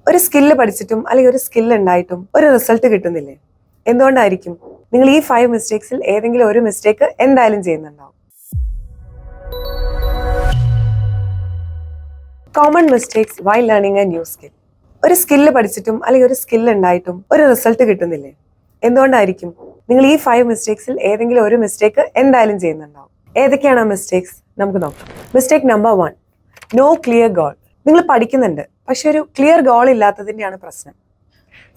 ഒരു സ്കില്ല് പഠിച്ചിട്ടും അല്ലെങ്കിൽ ഒരു സ്കില്ല് ഉണ്ടായിട്ടും ഒരു റിസൾട്ട് കിട്ടുന്നില്ലേ? എന്തുകൊണ്ടായിരിക്കും? നിങ്ങൾ ഈ 5 മിസ്റ്റേക്സിൽ ഏതെങ്കിലും ഒരു മിസ്റ്റേക്ക് എന്തായാലും ചെയ്യുന്നുണ്ടാവും. Common mistakes while learning A new skill. ഒരു സ്കില്ല് പഠിച്ചിട്ടും അല്ലെങ്കിൽ ഒരു സ്കില്ല് ഉണ്ടായിട്ടും ഒരു റിസൾട്ട് കിട്ടുന്നില്ലേ? എന്തുകൊണ്ടായിരിക്കും? നിങ്ങൾ ഈ 5 മിസ്റ്റേക്സിൽ ഏതെങ്കിലും ഒരു മിസ്റ്റേക്ക് എന്തായാലും ചെയ്യുന്നുണ്ടാവും. ഏതൊക്കെയാണ് ആ മിസ്റ്റേക്സ്? നമുക്ക് നോക്കാം. Mistake number 1, no clear goal. നിങ്ങൾ പഠിക്കുന്നുണ്ട്, പക്ഷെ ഒരു ക്ലിയർ ഗോൾ ഇല്ലാത്തതിൻ്റെയാണ് പ്രശ്നം.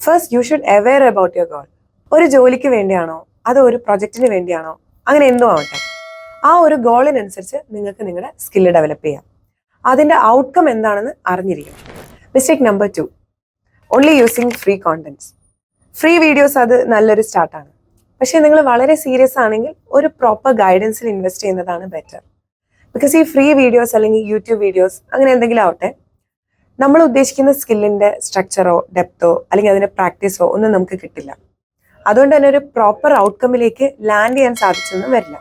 First you should aware about your goal. ഒരു ജോലിക്ക് വേണ്ടിയാണോ അതോ ഒരു പ്രൊജക്റ്റിന് വേണ്ടിയാണോ, അങ്ങനെ എന്തോ ആവട്ടെ, ആ ഒരു ഗോളിനനുസരിച്ച് നിങ്ങൾക്ക് നിങ്ങളുടെ സ്കില്ല് ഡെവലപ്പ് ചെയ്യാം. അതിൻ്റെ ഔട്ട്കം എന്താണെന്ന് അറിഞ്ഞിരിക്കണം. Mistake number 2, only using free contents. Free videos അത് നല്ലൊരു സ്റ്റാർട്ടാണ്, പക്ഷേ നിങ്ങൾ വളരെ സീരിയസ് ആണെങ്കിൽ ഒരു പ്രോപ്പർ ഗൈഡൻസിൽ ഇൻവെസ്റ്റ് ചെയ്യുന്നതാണ് ബെറ്റർ. ബിക്കോസ് ഈ ഫ്രീ വീഡിയോസ് അല്ലെങ്കിൽ യൂട്യൂബ് വീഡിയോസ് അങ്ങനെ എന്തെങ്കിലും ആവട്ടെ, നമ്മൾ ഉദ്ദേശിക്കുന്ന സ്കില്ലിൻ്റെ സ്ട്രക്ചറോ ഡെപ്തോ അല്ലെങ്കിൽ അതിൻ്റെ പ്രാക്ടീസോ ഒന്നും നമുക്ക് കിട്ടില്ല. അതുകൊണ്ട് തന്നെ ഒരു പ്രോപ്പർ ഔട്ട്കമ്മിലേക്ക് ലാൻഡ് ചെയ്യാൻ സാധിച്ചെന്നും വരില്ല.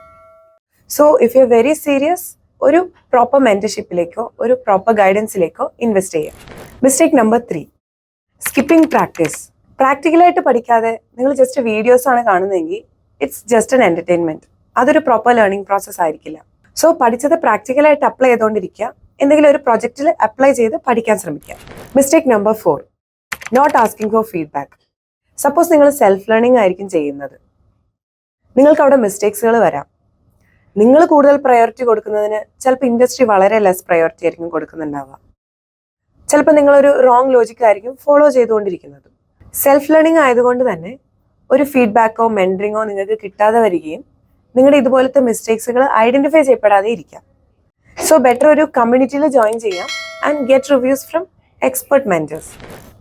So if you are very serious, ഒരു പ്രോപ്പർ മെന്റർഷിപ്പിലേക്കോ ഒരു പ്രോപ്പർ ഗൈഡൻസിലേക്കോ ഇൻവെസ്റ്റ് ചെയ്യാം. Mistake number 3, skipping practice. പ്രാക്ടിക്കലായിട്ട് പഠിക്കാതെ നിങ്ങൾ ജസ്റ്റ് വീഡിയോസ് ആണ് കാണുന്നതെങ്കിൽ ഇറ്റ്സ് ജസ്റ്റ് എൻ എന്റർടൈൻമെന്റ്. അതൊരു പ്രോപ്പർ ലേണിംഗ് പ്രോസസ് ആയിരിക്കില്ല. സോ പഠിച്ചത് പ്രാക്ടിക്കലായിട്ട് അപ്ലൈ ചെയ്തുകൊണ്ടിരിക്കുക, എന്തെങ്കിലും ഒരു പ്രൊജക്റ്റിൽ അപ്ലൈ ചെയ്ത് പഠിക്കാൻ ശ്രമിക്കുക. Mistake number 4, not asking for feedback. Suppose നിങ്ങൾ സെൽഫ് ലേണിംഗ് ആയിരിക്കും ചെയ്യുന്നത്, നിങ്ങൾക്ക് അവിടെ മിസ്റ്റേക്സുകൾ വരാം. നിങ്ങൾ കൂടുതൽ പ്രയോറിറ്റി കൊടുക്കുന്നതിന് ചിലപ്പോൾ ഇൻഡസ്ട്രി വളരെ ലെസ് പ്രയോറിറ്റി ആയിരിക്കും കൊടുക്കുന്നുണ്ടാവുക. ചിലപ്പോൾ നിങ്ങളൊരു റോങ് ലോജിക് ആയിരിക്കും ഫോളോ ചെയ്തുകൊണ്ടിരിക്കുന്നത്. സെൽഫ് ലേണിംഗ് ആയതുകൊണ്ട് തന്നെ ഒരു ഫീഡ്ബാക്കോ മെൻറ്ററിങ്ങോ നിങ്ങൾക്ക് കിട്ടാതെ വരികയും നിങ്ങളുടെ ഇതുപോലത്തെ മിസ്റ്റേക്സുകൾ ഐഡന്റിഫൈ ചെയ്യപ്പെടാതെ ഇരിക്കാം. സോ ബെറ്റർ ഒരു കമ്മ്യൂണിറ്റിയിൽ ജോയിൻ ചെയ്യാം and get reviews from expert mentors.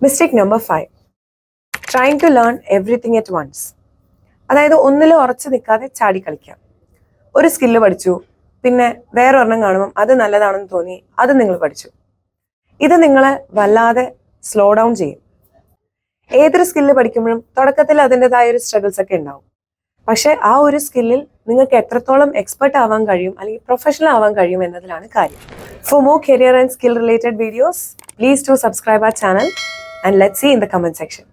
Mistake number 5, trying to learn everything at once. അതായത് ഒന്നിൽ ഉറച്ചു നിൽക്കാതെ ചാടി കളിക്കാം. ഒരു സ്കില്ല് പഠിച്ചു, പിന്നെ വേറൊരെണ്ണം കാണുമ്പം അത് നല്ലതാണെന്ന് തോന്നി അത് നിങ്ങൾ പഠിച്ചു. ഇത് നിങ്ങളെ വല്ലാതെ സ്ലോ ഡൗൺ ചെയ്യും. ഏതൊരു സ്കില്ല് പഠിക്കുമ്പോഴും തുടക്കത്തിൽ അതിൻ്റെതായ ഒരു സ്ട്രഗിൾസ് ഒക്കെ ഉണ്ടാവും. പക്ഷെ ആ ഒരു സ്കില്ലിൽ നിങ്ങൾക്ക് എത്രത്തോളം എക്സ്പെർട്ട് ആവാൻ കഴിയും അല്ലെങ്കിൽ പ്രൊഫഷണൽ ആവാൻ കഴിയും എന്നതിലാണ് കാര്യം. For more career and skill related videos, please to subscribe our channel and let's see in the comment section.